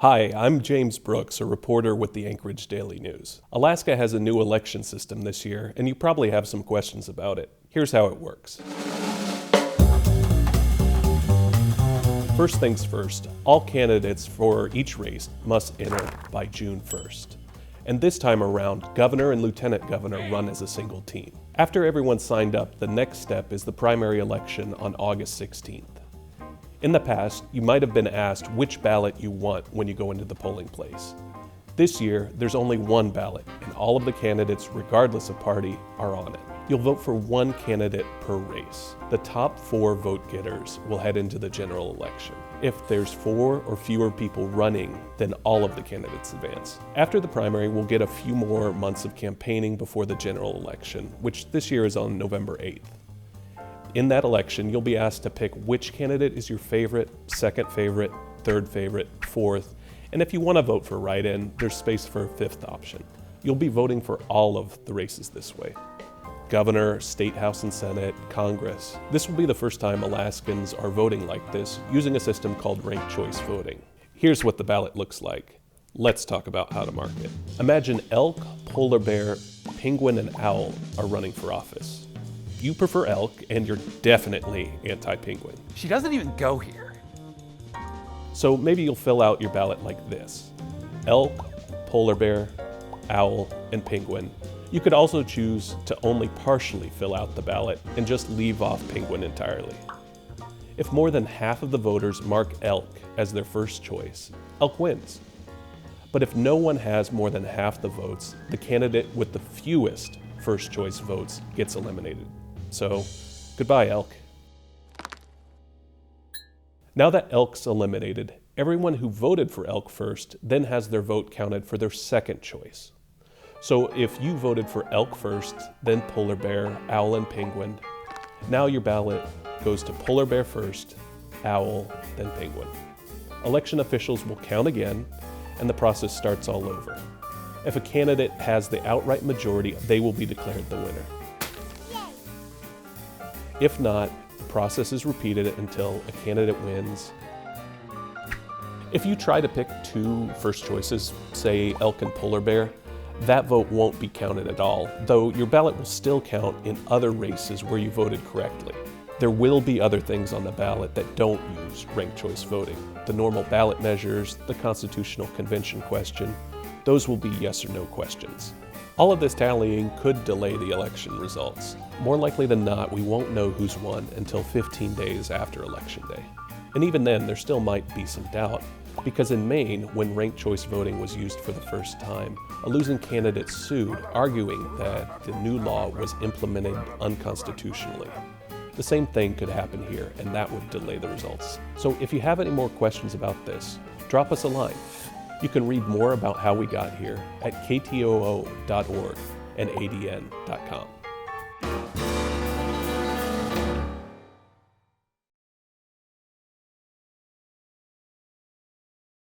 Hi, I'm James Brooks, a reporter with the Anchorage Daily News. Alaska has a new election system this year, and you probably have some questions about it. Here's how it works. First things first, all candidates for each race must enter by June 1st. And this time around, governor and lieutenant governor run as a single team. After everyone's signed up, the next step is the primary election on August 16th. In the past, you might have been asked which ballot you want when you go into the polling place. This year, there's only one ballot, and all of the candidates, regardless of party, are on it. You'll vote for one candidate per race. The top 4 vote getters will head into the general election. If there's 4 or fewer people running, then all of the candidates advance. After the primary, we'll get a few more months of campaigning before the general election, which this year is on November 8th. In that election, you'll be asked to pick which candidate is your favorite, second favorite, third favorite, fourth, and if you want to vote for write-in, there's space for a 5th option. You'll be voting for all of the races this way. Governor, State House and Senate, Congress. This will be the first time Alaskans are voting like this, using a system called ranked choice voting. Here's what the ballot looks like. Let's talk about how to mark it. Imagine elk, polar bear, penguin, and owl are running for office. You prefer elk, and you're definitely anti-penguin. She doesn't even go here. So maybe you'll fill out your ballot like this: elk, polar bear, owl, and penguin. You could also choose to only partially fill out the ballot and just leave off penguin entirely. If more than half of the voters mark elk as their first choice, elk wins. But if no one has more than half the votes, the candidate with the fewest first choice votes gets eliminated. So, goodbye, elk. Now that elk's eliminated, everyone who voted for elk first then has their vote counted for their second choice. So if you voted for elk first, then polar bear, owl, and penguin, now your ballot goes to polar bear first, owl, then penguin. Election officials will count again, and the process starts all over. If a candidate has the outright majority, they will be declared the winner. If not, the process is repeated until a candidate wins. If you try to pick 2 first choices, say elk and polar bear, that vote won't be counted at all, though your ballot will still count in other races where you voted correctly. There will be other things on the ballot that don't use ranked choice voting. The normal ballot measures, the Constitutional Convention question, those will be yes or no questions. All of this tallying could delay the election results. More likely than not, we won't know who's won until 15 days after Election Day. And even then, there still might be some doubt, because in Maine, when ranked choice voting was used for the first time, a losing candidate sued, arguing that the new law was implemented unconstitutionally. The same thing could happen here, and that would delay the results. So if you have any more questions about this, drop us a line. You can read more about how we got here at ktoo.org and adn.com.